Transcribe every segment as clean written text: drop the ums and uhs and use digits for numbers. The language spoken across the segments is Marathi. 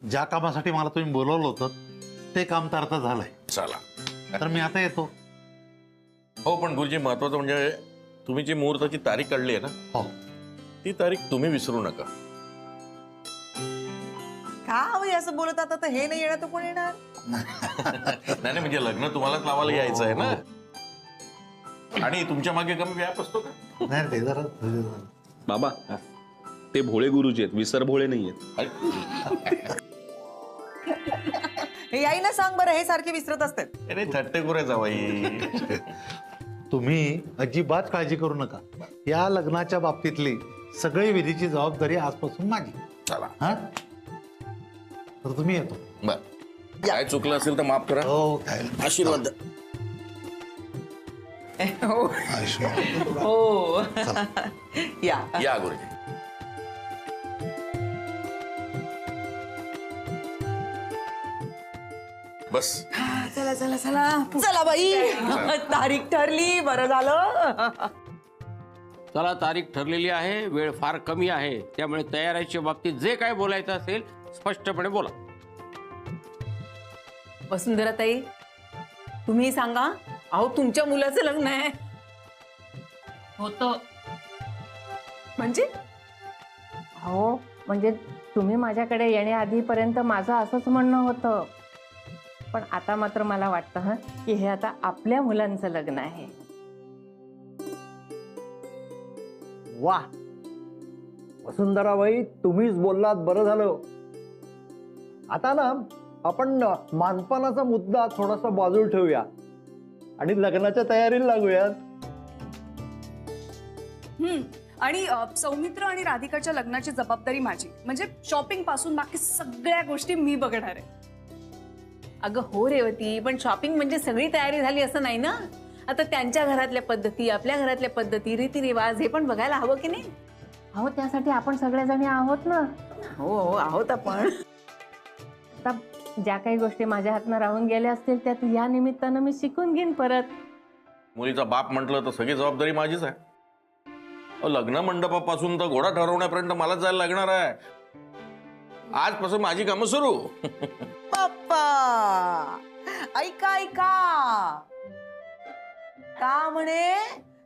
ज्या कामासाठी मला तुम्ही बोलवलं होतं ते काम तर आता झालंय. चला तर मी आता येतो. हो, पण गुरुजी महत्वाचं म्हणजे तुम्ही जी मुहूर्ताची तारीख काढली आहे ना, हो. ती तारीख तुम्ही विसरू नका. का हवं असं बोलत आता तर हे नाही येणार तर कोण येणार? नाही म्हणजे लग्न तुम्हालाच लावायला यायचं आहे ना. आणि तुमच्या मागे कमी व्याप असतो का? नाही ते जरा बाबा ते भोळे गुरुजी आहेत, विसर भोळे नाही आहेत. हे याई ना सांग बरं, हे सारखे विसरत असतात. अरे थट्टे कुरे जावाई. तुम्ही अजिबात काळजी करू नका. या लग्नाच्या बाबतीतली सगळी विधीची जबाबदारी आजपासून माझी. चला हा तर तुम्ही येतो. बर, काय चुकलं असेल तर माफ करा. हो काय आशीर्वाद. हो आयुष्मान. हो या या गुरुजी. बस चला चला चला चला बाई, तारीख ठरली, बरं झालं. चला, तारीख ठरलेली आहे, वेळ फार कमी आहे, त्यामुळे तयारीच्या बाबतीत जे काय बोलायचं असेल स्पष्टपणे बोला. वसुंधरा ताई, तुम्ही सांगा. अहो तुमच्या मुलाचं लग्न आहे. होतं म्हणजे हो, म्हणजे तुम्ही माझ्याकडे येण्याआधीपर्यंत माझं असंच म्हणणं होतं, पण आता मात्र मला वाटतं हं की हे आता आपल्या मुलांचं लग्न आहे. वा वसुंधराबाई, तुम्हीच बोललात, बरं झालं. आता ना आपण मानपानाचा मुद्दा थोडासा बाजूला ठेवूया आणि लग्नाच्या तयारीला लागूयात. आणि सौमित्र आणि राधिकाच्या लग्नाची जबाबदारी माझी, म्हणजे शॉपिंग पासून बाकी सगळ्या गोष्टी मी बघणार आहे. अगं हो रेवती, पण शॉपिंग म्हणजे सगळी तयारी झाली असं नाही ना. आता त्यांच्या घरातल्या पद्धती, आपल्या घरातल्या पद्धती, रीतिरिवाज हे पण बघायला हवं की नाही. अहो त्यासाठी आपण सगळेजणी आहोत ना. हो हो आहोत आपण. आता ज्या काही गोष्टी माझ्या हातनं राहून गेल्या असतील त्यात या निमित्तानं मी शिकून घेईन परत. मुलीचा बाप म्हटलं तर सगळी जबाबदारी माझीच आहे. लग्न मंडपापासून तर घोडा ठरवण्यापर्यंत मलाच जायला लागणार आहे. आजपासून माझी कामं सुरू. पप्पा ऐका ऐका, का म्हणे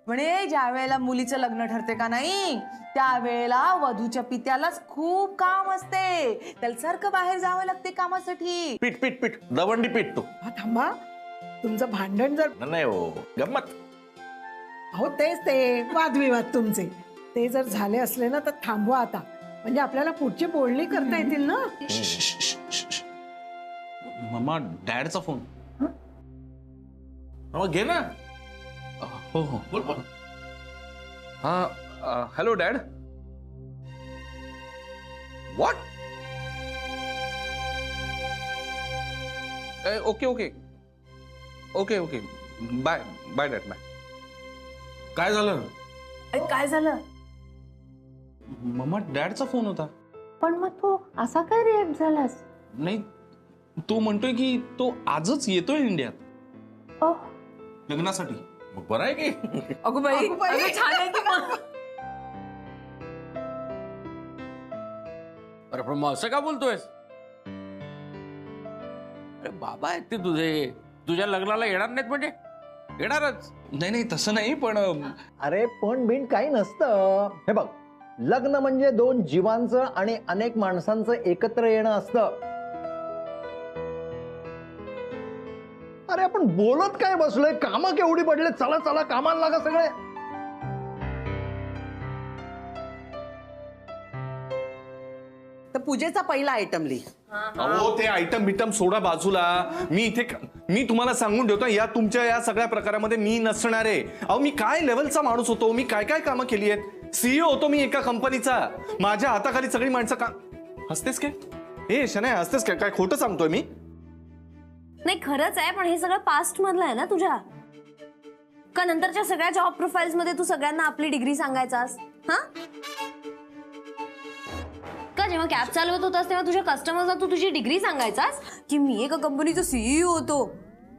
म्हणे ज्या वेळेला मुलीचं लग्न ठरते का नाही त्यावेळेला वधूच्या पित्यालाच खूप काम असते. त्याला सारखं बाहेर जावं लागते कामासाठी. पीठ पीठ पीठ दवंडी पीठ. तू थांबा, तुमचं भांडण जर नाही हो, गंमत. हो तेच ते वादविवाद तुमचे ते जर झाले असले ना तर थांबवा आता, म्हणजे आपल्याला पुढची बोलणी करता येतील ना. मम्मा डॅडचा फोन. मग घे ना. हो हो बोल बोल. हा hello dad. What? Okay okay okay okay bye bye dad bye. काय झालं? काय झालं? मम्मा डॅडचा फोन होता. पण मग तू असा काय रिॲक्ट झालास? नाही, तो म्हणतोय की तो आजच येतोय इंडियात ओह, लग्नासाठी. मग बरं आहे की. अगो बाई, अगं, छान आहे की मग. अरे पण मग असं का बोलतोयस? अरे बाबा आहेत ते तुझे, तुझ्या लग्नाला येणार नाहीत म्हणजे येणारच. नाही नाही तसं नाही, पण अरे पण बिन काही नसतं. हे बघ, लग्न म्हणजे दोन जीवांचं आणि अनेक माणसांचं एकत्र येणं असतं. अरे आपण बोलत काय बसलोय, कामं केवढी पडले, चला चला कामाला लागा सगळे. तर पूजेचा पहिला आयटम लिही. अहो ते आयटम बिटम सोडा बाजूला. मी तुम्हाला सांगून ठेवतो, या तुमच्या या सगळ्या प्रकारामध्ये मी नसणार आहे. अहो मी काय लेवलचा माणूस होतो, मी काय काय कामं केली आहेत. सीईओ होतो मी एका कंपनीचा. माझ्या हाताखाली सगळी माणसं का हसतेस काय? हे शनाय हसतेस काय? काय खोटं सांगतोय मी? नाही खरंच आहे, पण हे सगळं पास्ट मधलं आहे ना तुझ्या. का नंतरच्या सगळ्या जॉब प्रोफाईल्स मध्ये तू सगळ्यांना आपली डिग्री सांगायचास? हा, का जेव्हा कॅब चालवत होतास तेव्हा तुझ्या कस्टमर्सना तू तुझी डिग्री सांगायचास की मी एका कंपनीचा सीईओ होतो,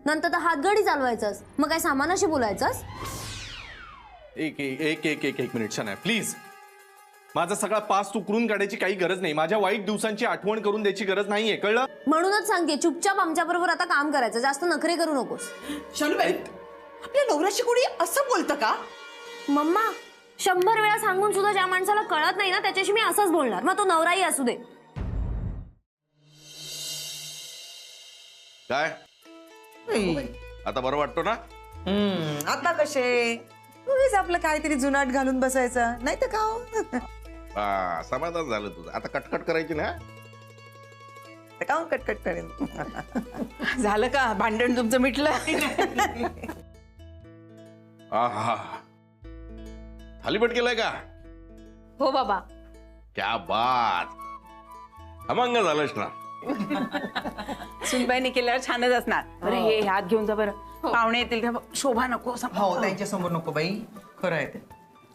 नंतर तर हातगाडी चालवायचास, मग काय सामानाशी बोलायचास? एक एक एक एक एक मिनिट शनाय प्लीज. माझा सगळा पास्ट उकरून काढायची काही गरज नाही. माझ्या वाईट दिवसांची आठवण करून द्यायची गरज नाहीये, कळलं? म्हणूनच सांगते, चुपचाप आमच्या बरोबर आता काम करायचं, जास्त नखरे करू नकोस. शालूबाई, आपल्या नवऱ्याशी कोणी असं बोलतं का? मम्मा 100 वेळा सांगून सुद्धा ज्या माणसाला कळत नाही ना त्याच्याशी मी असंच बोलणार, मग तो नवराही असू दे. काय आता बरं वाटतो ना? आता कसे उगीच आपलं काहीतरी जुनाट घालून बसायचं, नाही तर का हो? हा, समाधान झालं तुझं. आता कटकट करायची ना? तर काहून कटकट करेन. झालं का भांडण तुमचं मिटलं? आहा, थालीपीठ केलंय का? हो बाबा. क्या बात, अमंग झालंच ना. सुनबाईने केल्यावर छानच असणार. अरे हे हात घेऊन जा बरं, पाहुणे येतील तेव्हा शोभा नको. हो, त्यांच्या समोर नको बाई, खरं आहे ते.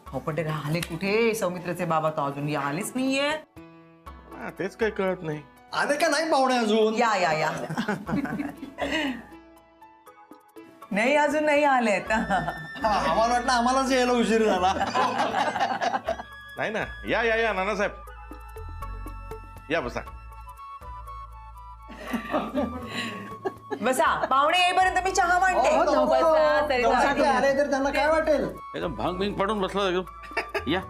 हो पण ते आले कुठे? सौमित्राचे बाबा तर अजून आलेच नाहीये. हा, तेच काही कळत नाही. आले का नाही पाहुणे अजून? या या या. नाही अजून नाही आलेत. आम्हाला वाटलं आम्हालाच यायला उशीर झाला. नाही ना, या या या नानासाहेब, या बसा. बसा, पाहुणे येईपर्यंत मी चहा मांडते. आले तर त्यांना काय वाटेल? एकदम भांग बिंग पडून बसला एकदम. या.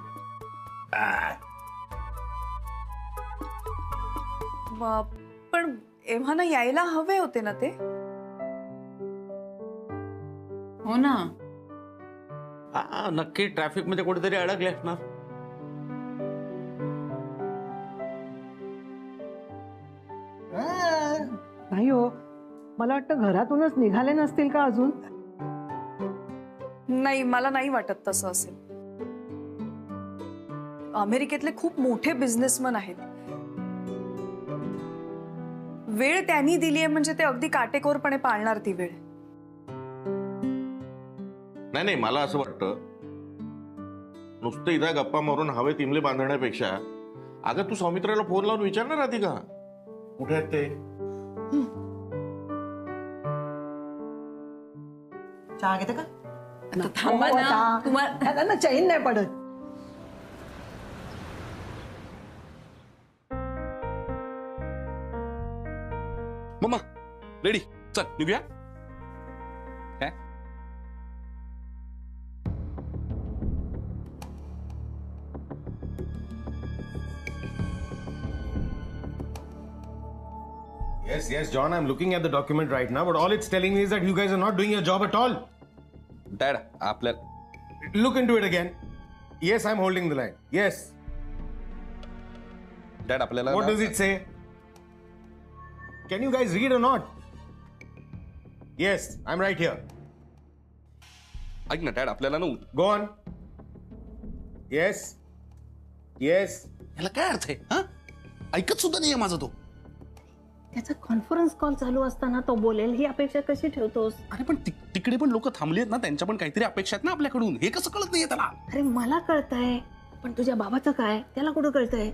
पण एव्हाना यायला हवे होते ना ते. हो ना. हा, नक्की ट्रॅफिक मध्ये कुठेतरी अडकले असणार. नाही हो, मला वाटतं घरातूनच निघाले नसतील का अजून. नाही, मला नाही वाटत तसं असेल. अमेरिकेतले खूप मोठे बिझनेसमन आहेत. वेळ त्यांनी दिली आहे म्हणजे ते अगदी काटेकोरपणे पाळणार ती वेळ. नाही नाही, मला असं वाटतं नुसतं इथं गप्पा मारून हवे तिमले बांधण्यापेक्षा अगं तू सौमित्राला फोन लावून विचारणार आधी का कुठे आहेत ते. चहा घेते का? थांबा ना, तुम्हाला त्यांना चैन नाही पडत. मम्मा रेडी, चल निघूया. काय? Yes, John, I'm looking at the document right now, but all it's telling me is that you guys are not doing your job at all. Dad आपल्या Look into it again. Yes, I'm holding the line. Yes. Dad आपल्याला What does it say? Can you guys read or not? Yes, I'm right here. ऐक ना डॅड, आपल्याला ना Go on. Yes. Yes. याला काय अर्थ आहे? हा, ऐकत सुद्धा नाहीये माझा तो. त्याचा कॉन्फरन्स कॉल चालू असताना तो बोलेल ही अपेक्षा कशी ठेवतोस? अरे पण तिकडे पण लोक थांबली आहेत ना, त्यांच्या पण काहीतरी अपेक्षा आहेत ना आपल्याकडून. हे कसं कळत नाहीये त्याला? अरे मला कळतंय, पण तुझ्या बाबाचं काय, त्याला कुठं कळतंय?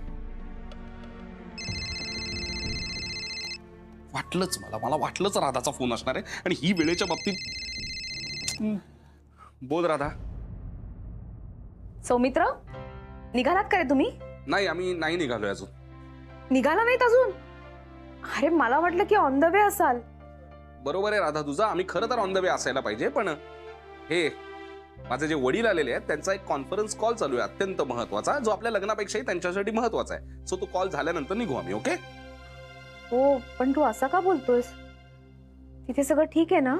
मला वाटलंच राधाचा फोन असणार आहे. आणि ही वेळेच्या बाबतीत. बोल राधा. सौमित्र, निघालात का रे तुम्ही? नाही, आम्ही नाही निघालोय अजून. निघाला नाहीत अजून? अरे मला वाटलं की ऑन द वे असाल. बरोबर आहे राधा तुझा, आम्ही खरं तर ऑन द वे असायला पाहिजे, पण हे माझे जे वडील आलेले आहेत त्यांचा एक कॉन्फरन्स कॉल चालू आहे अत्यंत महत्वाचा, जो आपल्या लग्नापेक्षाही त्यांच्यासाठी महत्वाचा आहे. सो तो कॉल झाल्यानंतर निघू आम्ही. ओके? हो, पण तू असा का बोलतोयस? तिथे सगळं ठीक आहे ना?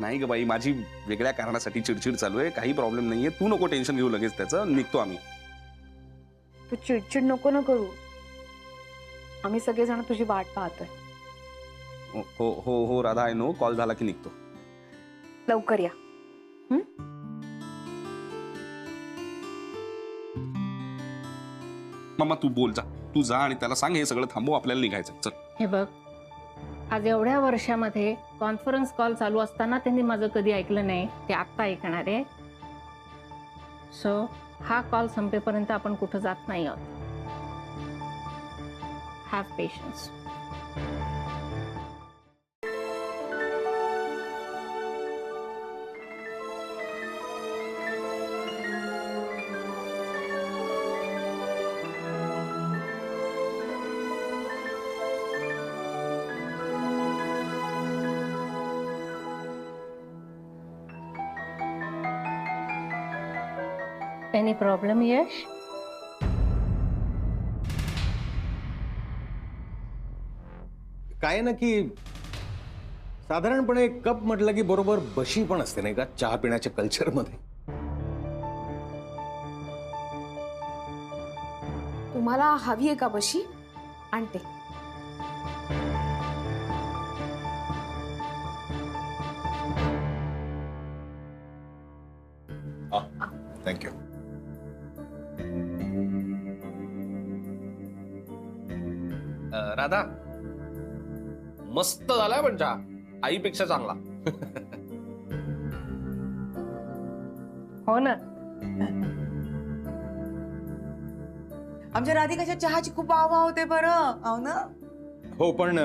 नाही ग बाई, माझी वेगळ्या कारणासाठी चिडचिड चालू आहे. काही प्रॉब्लेम नाहीये, तू नको टेन्शन घेऊ. लगेच त्याचं निघतो आम्ही. तू चिडचिड नको ना करू. आम्ही सगळेजण तुझी वाट पाहतोय. हो हो हो राधा, आय नो. कॉल झाला की निघतो. लवकर या. मम्मा तू बोल, जा तू जा आणि त्याला सांग हे सगळं थांबव, आपल्याला निघायचं. चल. हे बघ, आज एवढ्या वर्षामध्ये कॉन्फरन्स कॉल चालू असताना त्यांनी माझं कधी ऐकलं नाही, ते आत्ता ऐकणार आहे. सो हा कॉल संपेपर्यंत आपण कुठं जात नाही आहोत. Have patience. एनी प्रॉब्लेम यश? काय ना की साधारणपणे कप म्हटलं की बरोबर बशी पण असते नाही का चहा पिण्याच्या कल्चरमध्ये. तुम्हाला हवी आहे का बशी? आणते. थँक्यू. राधा, मस्त झालाय पण चहा, आईपेक्षा चांगला. हो ना. आमच्या राधिकाच्या चहाची खूप वाह होते बरं, हो ना. हो पण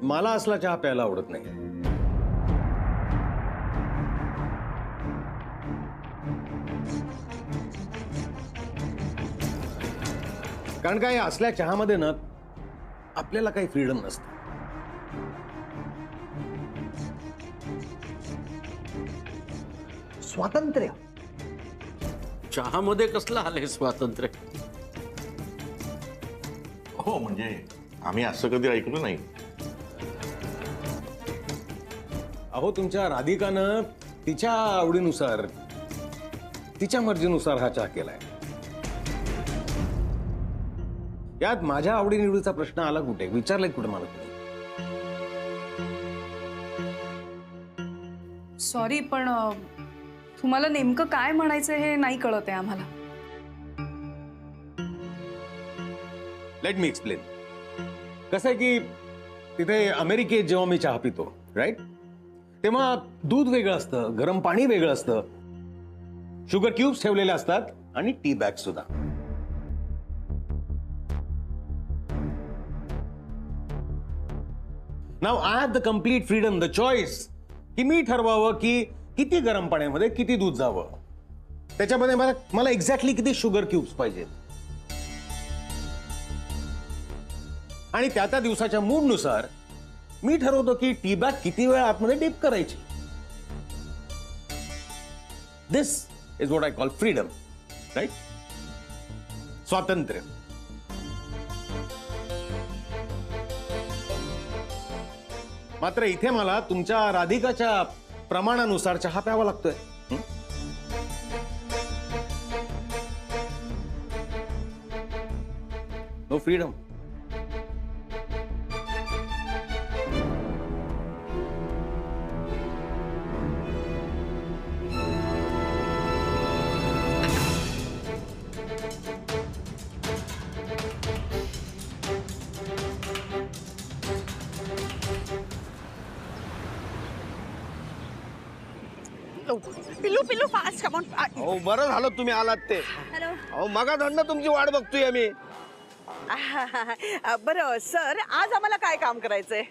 मला असला चहा प्यायला आवडत नाही. कारण काय असल्या चहामध्ये ना आपल्याला काही फ्रीडम नसते. स्वातंत्र्य. चहामध्ये कसलं आलंय स्वातंत्र्य? हो म्हणजे आम्ही असं कधी ऐकलं नाही. अहो तुमच्या राधिकानं तिच्या आवडीनुसार तिच्या मर्जीनुसार हा चहा केलाय. यात माझ्या आवडीनिवडीचा प्रश्न आला कुठे? विचारलंय कुठे मला कुठे? सॉरी पण तुम्हाला नेमकं काय म्हणायचं हे नाही कळत आहे आम्हाला. Let me explain. कसं आहे की तिथे अमेरिकेत जेव्हा मी चहा पितो राईट, तेव्हा दूध वेगळं असतं, गरम पाणी वेगळं असतं, शुगर क्यूब्स ठेवलेले असतात आणि टी बॅग सुद्धा. Now I have the complete freedom, the choice की मी ठरवावं की किती गरम पाण्यामध्ये किती दूध जावं, त्याच्यामध्ये मला एक्झॅक्टली किती शुगर क्यूब्स पाहिजेत आणि त्या दिवसाच्या मूडनुसार मी ठरवतो की टी बॅग किती वेळ आतमध्ये डिप करायची. This is what I call freedom, right? स्वातंत्र्य. मात्र इथे मला तुमच्या राधिकाच्या प्रमाणानुसार चहा प्यावा लागतोय. No freedom. पिल्लू पिल्लू फास्ट कम ऑन. हो बरं झालं तुम्ही आलात ते. हॅलो. अहो मगाधरनं तुमची वाट बघतोय आम्ही. बरं सर, आज आम्हाला काय काम करायचंय?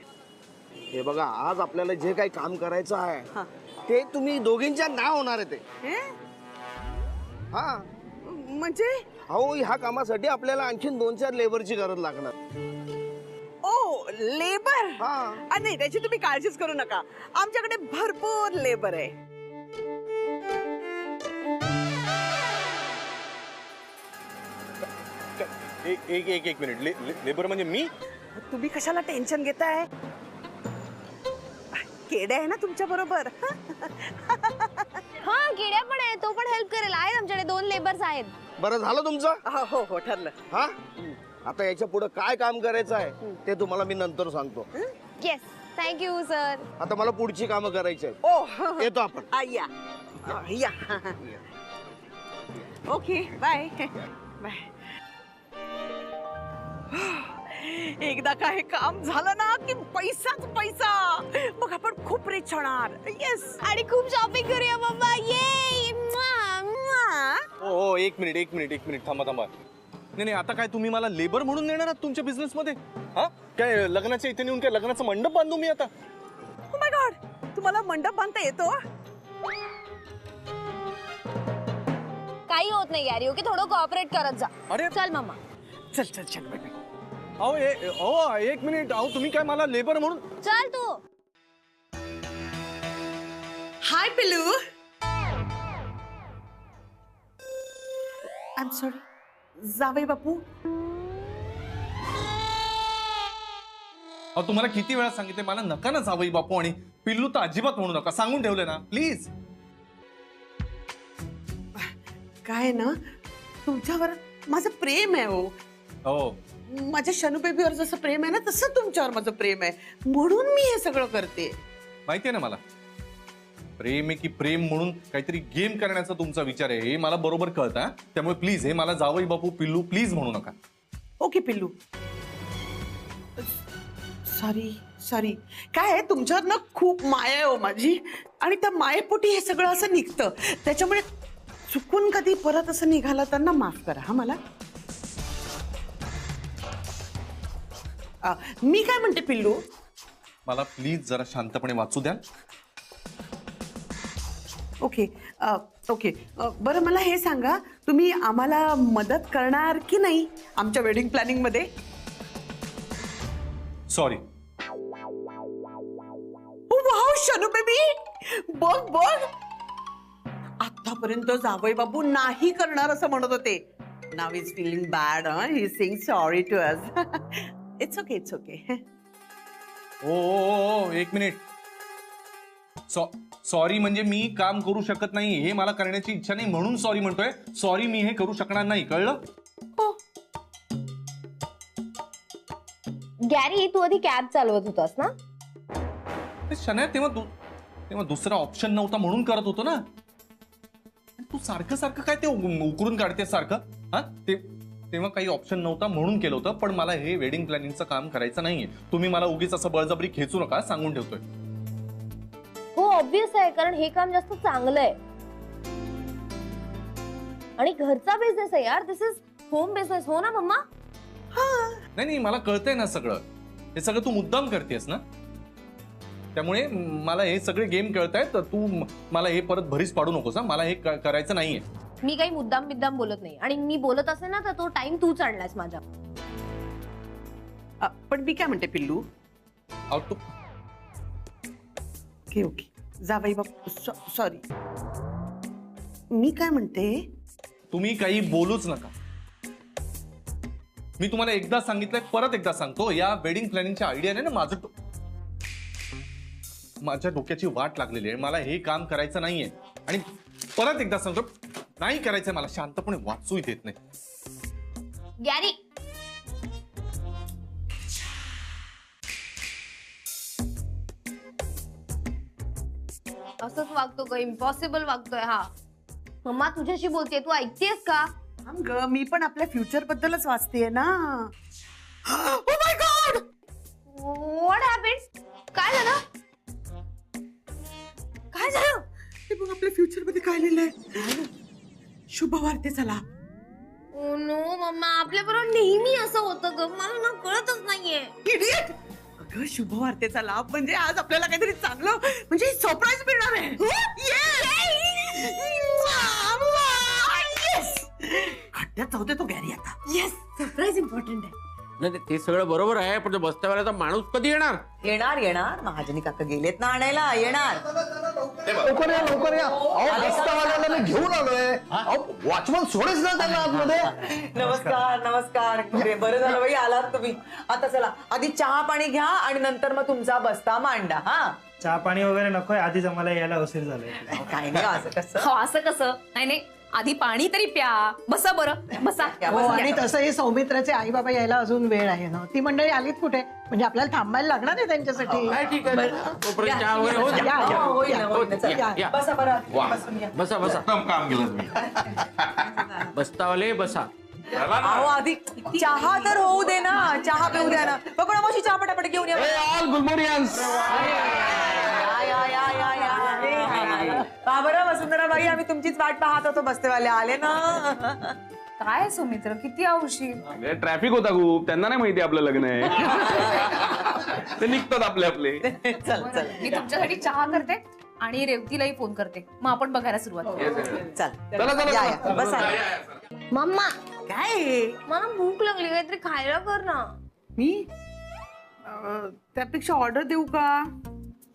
हे बघा आज आपल्याला जे काही काम करायचं आहे ते तुम्ही दोघींच्या नाव होणार आहे ते. हा म्हणजे अहो ह्या कामासाठी आपल्याला आणखीन 2-4 लेबरची गरज लागणार. ओ लेबर. हा नाही त्याची तुम्ही काळजीच करू नका, आमच्याकडे भरपूर लेबर आहे. एक मिनिट. लेबर म्हणजे मी? तुम्ही कशाला टेन्शन घेताय? केड्या आहे ना तुमच्या बरोबर. हा किड्या पण आहे, तो पण हेल्प करेल. आहेत आमच्याकडे 2 लेबर्स आहेत. बरं झालं तुमचं. हो हो ठरलं. हा आता याच्या पुढे काय काम करायचं आहे ते तुम्हाला मी नंतर सांगतो. Yes thank you sir. आता मला पुढची कामं करायची आहेत. ओ येतो आपण. या या. Okay bye bye. एकदा काय काम झालं ना की पैसाच पैसा, मग आपण खूप रिच होणार. येस. आणि खूप शॉपिंग करूया बाबा. ये हो एक मिनिट थांबा. नाही आता काय तुम्ही मला लेबर म्हणून नेणार आहात तुमच्या बिझनेस मध्ये? हा काय लग्नाच्या इथे नेऊन काय लग्नाचा मंडप बांधू मी आता? ओ माय गॉड, तुम्हाला मंडप बांधता येतो? काही होत नाही यार, ओके थोडं कोऑपरेट करत जा. अरे चल मामा. चल. अहो एक मिनिट. अहो तुम्ही काय मला लेबर म्हणून? चल तू. हाय पिल्लू. आय एम सॉरी जावई बापू. अहो तुम्हाला किती वेळा सांगितले मला नका ना जावई बापू आणि पिल्लू तर अजिबात म्हणू नका. सांगून ठेवले ना प्लीज. काय ना तुमच्यावर माझं प्रेम आहे. हो माझ्या शनू बेबीवर जसं प्रेम आहे ना तसं तुमच्यावर माझं प्रेम आहे, म्हणून मी हे सगळं करते. माहितीये ना मला प्रेम आहे की प्रेम म्हणून काहीतरी गेम करण्याचा तुमचा विचार आहे हे मला बरोबर कळत. त्यामुळे प्लीज हे मला जावई बापू पिल्लू प्लीज म्हणू नका. ओके पिल्लू. Sorry sorry. काय आहे तुमच्यावर ना खूप माया आहे हो माझी, आणि त्या मायेपोटी हे सगळं असं निघतं. त्याच्यामुळे चुकून कधी परत असं निघालं तर ना माफ करा हा मला. मी काय म्हणते पिल्लू, मला प्लीज जरा शांतपणे वाचू द्या. Okay okay. बरं मला हे सांगा, तुम्ही आम्हाला मदत करणार की नाही आमच्या वेडिंग प्लॅनिंग मध्ये? सॉरी. वाव शनू बेबी, बघ बघ आतापर्यंत जावई बाबू नाही करणार असं म्हणत होते. Now is feeling bad. He sing sorry to us. It's okay it's okay. Oh एक मिनिट. सॉरी म्हणजे मी काम करू शकत नाही हे मला करण्याची इच्छा नाही म्हणून सॉरी म्हणतोय. सॉरी मी हे करू शकणार नाही, कळलं? गॅरी तू आधी कॅब चालवत होतास ना? शन्या तेव्हा दुसरा ऑप्शन नव्हता म्हणून करत होतो ना. तू सारखं सारखं काय ते उकरून काढते सारखं. हा तेव्हा काही ऑप्शन नव्हता म्हणून केलं होतं. पण मला हे वेडिंग प्लॅनिंगचं काम करायचं नाहीये. तुम्ही मला उगीच असं बळजबरी खेचू नका, सांगून ठेवतोय. हो ऑब्विस आहे, कारण हे काम जास्त चांगलं आहे आणि घरचा बिझनेस आहे यार. दिस इज होम बिझनेस. हो ना मम्मा? नाही मला कळतंय ना सगळं. हे सगळं तू मुद्दाम करतेस ना, त्यामुळे मला हे सगळे गेम कळतायत. तर तू मला हे परत भरीस पाडू नकोस. मला हे करायचं नाहीये. मी काही मुद्दाम बोलत नाही, आणि मी बोलत असेल ना तर तो टाइम तूच आणलास माझा. पण मी काय म्हणते पिल्लू, ओके ओके जावई बापू सॉरी. मी काय म्हणते, तुम्ही काही बोलूच नका. मी तुम्हाला एकदा सांगितलंय, परत एकदा सांगतो. या वेडिंग प्लॅनिंगच्या आयडियाने ना माझ्या डोक्याची वाट लागलेली आहे. मला हे काम करायचं नाहीये. आणि परत एकदा सांगतो, नाही करायचंय मला. शांतपणे वाचूही देत नाही. गॅरी असंच वागतो का? इम्पॉसिबल वागतोय हा. मम्मा तुझ्याशी बोलतेय, तू ऐकतेस का? ग मी पण आपल्या फ्युचर बद्दलच वाचतेय ना. Oh my God, what happened? काय झालं? काय झालं? हे बघ आपल्या फ्युचर मध्ये काय लिहिलंय. शुभ वार्ते चला. ओ नो मम्मा, आपल्या बरोबर नेहमी असं होतं ग. मला ना कळतच नाहीये. इडियट. अगं शुभ वार्तेचा लाभ म्हणजे आज आपल्याला काहीतरी चांगलं म्हणजे सरप्राईज मिळणार आहे. खड्ड्यात जाऊ दे तो गॅरी आता. येस, सरप्राईज इम्पॉर्टंट आहे. नाही ते सगळं बरोबर आहे, पण बस्त्यावाल्याचा माणूस कधी येणार? येणार महाजनी काका गेलेत ना आणायला. येणार. लवकर या लवकर या. बस्तावाल्याला मी घेऊन आलोय. वॉचमन सोडेच ना त्यांना आतमध्ये. नमस्कार. बरं झालं बाई आलात तुम्ही. आता चला आधी चहा पाणी घ्या आणि नंतर मग तुमचा बस्ता मांडा. हा चहा पाणी वगैरे नकोय, आधीच आम्हाला यायला उशीर झालाय. काय नाही असं कसं. असं कसं नाही, आधी पाणी तरी प्या. बसा बरं बसा. आणि तसंही सौमित्राचे आई बाबा यायला अजून वेळ आहे ना. ती मंडळी आलीत कुठे, म्हणजे आपल्याला थांबायला लागणार आहे त्यांच्यासाठी. ठीक आहे. तोपर्यंत चहा वगैरे होत जा. बसा बरं. बसा बसा. काम केलं तुम्ही. बस्तावाले बसा. अहो आधी चहा तर होऊ दे ना. चहा पिऊ द्या ना. पकडा मावशी चहा पटापट घेऊन या. ऑल गुलमोरियन्स. का बरं वसुंधराबाई, आम्ही तुमचीच वाट पाहत होतो. बस्तेवाले आले ना. काय सुमित्र, किती औषध. ट्रॅफिक होता खूप. त्यांना नाही माहिती आपलं लग्न आहे. ते निघतात आपले. चल मी तुमच्यासाठी चहा करते आणि रेवतीलाही फोन करते. मग आपण बघायला सुरुवात करू. चल बसा. मम्मा काय? मला भूक लागली, काहीतरी खायला कर ना. मी त्यापेक्षा ऑर्डर देऊ का?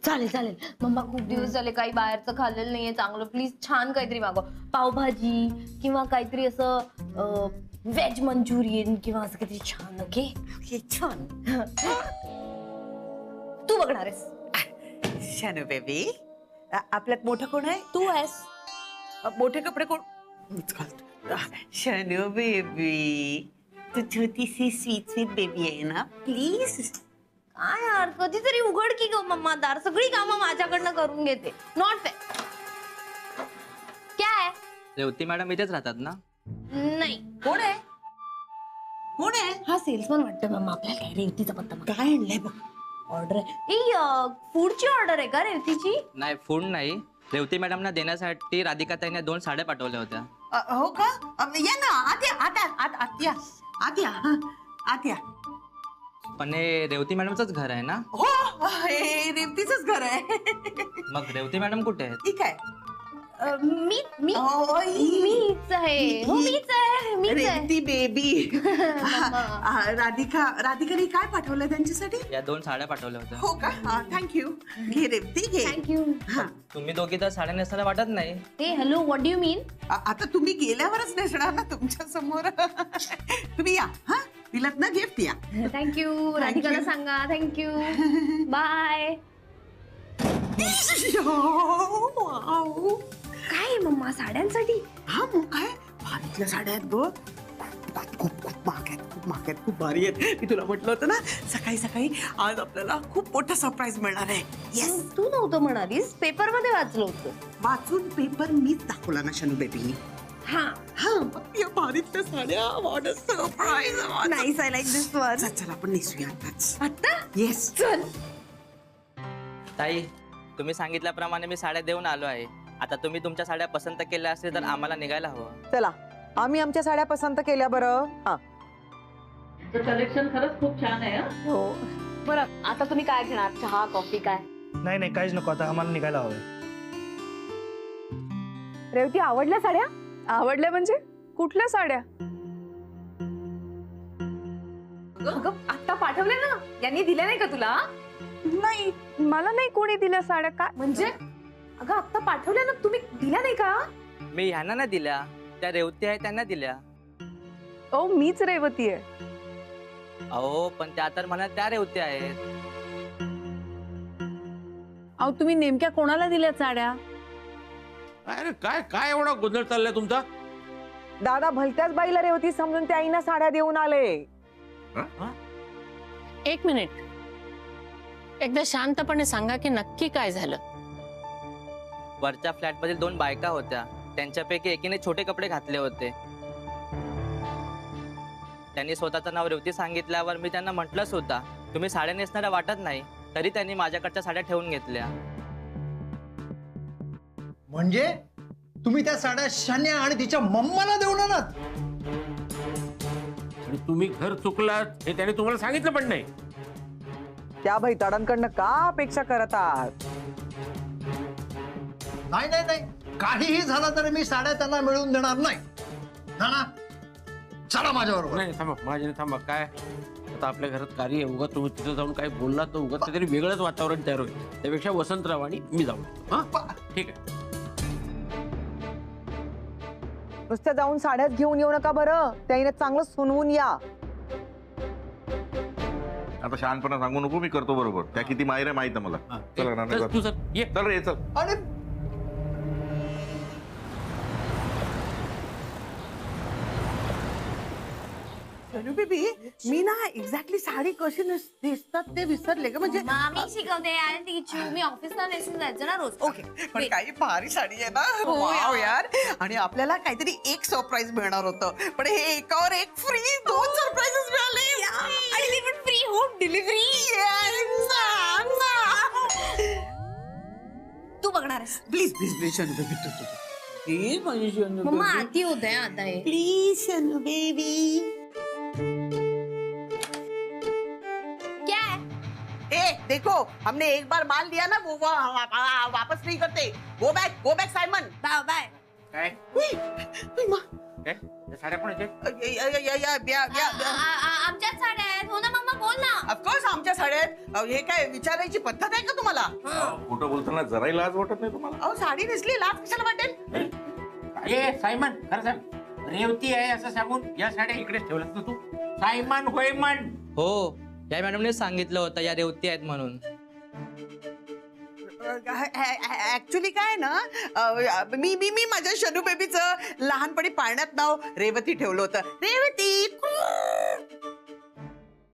चालेल. मम्मा खूप दिवस झाले काही बाहेरचं खाल्लेलं नाहीये चांगलं. प्लीज छान काहीतरी मागव. पावभाजी किंवा काहीतरी असं व्हेज मंचुरियन किंवा असं काहीतरी छान. ओके छान. तू बघणार आहेस. शानू बेबी, आपल्यात मोठं कोण आहे? तू आहेस. मोठे कपडे कोण मीच घालतो. शानू बेबी, तू छोटीशी स्वीट स्वीट बेबी आहे ना, प्लीज. काय यार, कधीतरी उघड की ग मम्मा दार. सगळी कामं माझ्याकडनं करून घेते. Not fair. काय रेवती मॅडम इथेच राहतात ना? नाही. कोण आहे? कोण आहे? हा सेल्समन वाटतं मम्मा. आपल्याला काय रेवतीचा पत्ता माहिती. काय आणलंय बघ. ऑर्डर आहे. फूडची ऑर्डर आहे का रेवतीची? नाही, फूड नाही. रेवती मॅडमना देण्यासाठी राधिकाताईने 2 साड्या पाठवल्या होत्या. हो का? या ना, आत या, आत या, आत या, आत या. पण हे रेवती मॅडमचंच घर आहे ना? हो, हे रेवतीचंच घर आहे. मग रेवती मॅडम कुठे आहेत? ठीक आहे. मीच आहे. हो, मीच आहे. रेवती बेबी. राधिकाने काय पाठवलं त्यांच्यासाठी? या 2 साड्या पाठवल्या होत्या. हो का? थँक्यू. घे रेवती, घे. थँक्यू. तुम्ही दोघी तर साड्या नेसताना वाटत नाही. हे हॅलो, व्हॉट डू यू मीन? आता तुम्ही गेल्यावरच नेसणार ना तुमच्या समोर. तुम्ही या. हा, दिलत ना गिफ्ट, या. थँक्यू. राधिकाला सांगा थँक्यू. बाय. काय मम्मा, साड्यांसाठी? हा, मग काय भारीतल्या साड्या आहेत ग. खूप महाग आहेत, खूप महाग आहेत, खूप भारी आहेत. मी तुला म्हटलं होतं ना सकाळी सकाळी आज आपल्याला खूप मोठा सरप्राईज मिळणार आहे. येस. तू नव्हतं म्हणालीस, पेपर मध्ये वाचलं होतं. वाचून पेपर मीच दाखवला ना शानू बेबी. हा हा, या भारीतल्या साड्या. What a surprise. Nice, I like this one. चल आपण नेसूया आताच. आता? येस. चल. ताई, तुम्ही सांगितल्याप्रमाणे मी साड्या देऊन आलो आहे. आता तुम्ही तुमच्या साड्या पसंत केल्या असतील तर आम्हाला निघायला हवं. चला, आम्ही आमच्या साड्या पसंत केल्या. बरं, हा, कलेक्शन खरंच खूप छान आहे. हो. बरं, आता तुम्ही काय घेणार? चहा, कॉफी, काय? नाही काहीच नको, आता आम्हाला निघायला हवंय. रेवती, आवडल्या साड्या? आवडल्या म्हणजे कुठल्या साड्या? अगं, आता पाठवले ना, यांनी दिल्या नाही का तुला? नाही, मला नाही कोणी दिल्या साड्या. काय म्हणजे? अगं, आता पाठवल्या ना, तुम्ही दिल्या नाही का? मी ह्यांना नाही दिल्या, त्या रेवती आहे त्यांना दिल्या. ओ, मीच रेवती आहे. अहो, पण त्या तर म्हणा त्या रेवती आहेत. अहो, तुम्ही नेमक्या कोणाला दिल्या साड्या? अरे काय काय एवढा गोंधळ चाललाय तुमचा? दादा भलत्याच बाईला रेवती समजून त्या आईना साड्या देऊन आले. एक मिनिट, एकदा शांतपणे सांगा की नक्की काय झालं. वरच्या फ्लॅट मधील 2 बायका होत्या. त्यांच्यापैकी एकीने छोटे कपडे घातले होते. त्यांनी स्वतःचं नाव रेवती सांगितल्यावर मी त्यांना म्हटलंच होता तुम्ही साड्या नेसणाऱ्या वाटत नाही, तरी त्यांनी माझ्याकडच्या साड्या ठेवून घेतल्या. म्हणजे तुम्ही त्या साड्या शान्या आणि तिच्या मम्माला देऊन आलात? आणि तुम्ही घर चुकलात हे त्याने तुम्हाला सांगितलं पण नाही. त्या भैताडांकडनं का अपेक्षा करत आहात? नाही, काहीही झालं तरी मी साड्या त्यांना मिळवून देणार नाही. ना, चला माझ्याबरोबर. नाही, थांबा माझ्याने थांबा. काय आता आपल्या घरात कार्य आहे, उगा तुम्ही तिथं जाऊन काही बोलला तर उगा काहीतरी वेगळंच वातावरण तयार होईल. त्यापेक्षा वसंतराव आणि मी जाऊ. हा, ठीक आहे. नुसत्या जाऊन साड्याच घेऊन येऊ नका बरं, त्याने चांगलं सुनवून या. आता शहाणपणा सांगू नको, मी करतो बरोबर. त्या किती माहिर आहे माहित आहे मला. चला ना, तू चल, ये. चल रे, चल. अरे शानू बेबी, मी ना एक्झॅक्टली साडी कशी नेसतात ते विसरले ग. म्हणजे मामी शिकवते. I teach you. मी ऑफिसला नेसून जायचं ना रोज. ओके, पण काही भारी साडी आहे ना. वाव यार. आणि आपल्याला काहीतरी एक सरप्राईज मिळणार होतं, पण हे एकावर एक फ्री 2 सरप्राईजेस मिळाले. आणि ती पण फ्री होम डिलिव्हरी. तू बघणार आहेस? प्लीज शानू बेबी, तू प्लीज माझी शानू मम्मा बेबी. आती होत आहे आता हे. Please Shanu baby. क्या है? ए, देखो, हमने एक बार माल लिया ना, वो वापस नहीं करते. Go back Simon. बाय. काय काय साड्या पण आमच्याच साड्या आहेत. हो ना मम्मा, बोल ना. ऑफकोर्स आमच्या साड्या आहेत. हे काय विचारायची पद्धत आहे का तुम्हाला? खोटं बोलताना जराही लाज वाटत नाही तुम्हाला? अहो, साडी नेसली लाज कशाला वाटेल? ए सायमन, खरं सांग, रेवती आहे असं सांगून या साड्या इकडेच ठेवल्यात ना तू? सायमन होयमन. हो, या मॅडमने सांगितलं होतं या रेवती आहेत म्हणून. ऍक्च्युली काय ना मी माझ्या शनू बेबीचं लहानपणी पाळण्यात नाव रेवती ठेवलं होतं. रेवती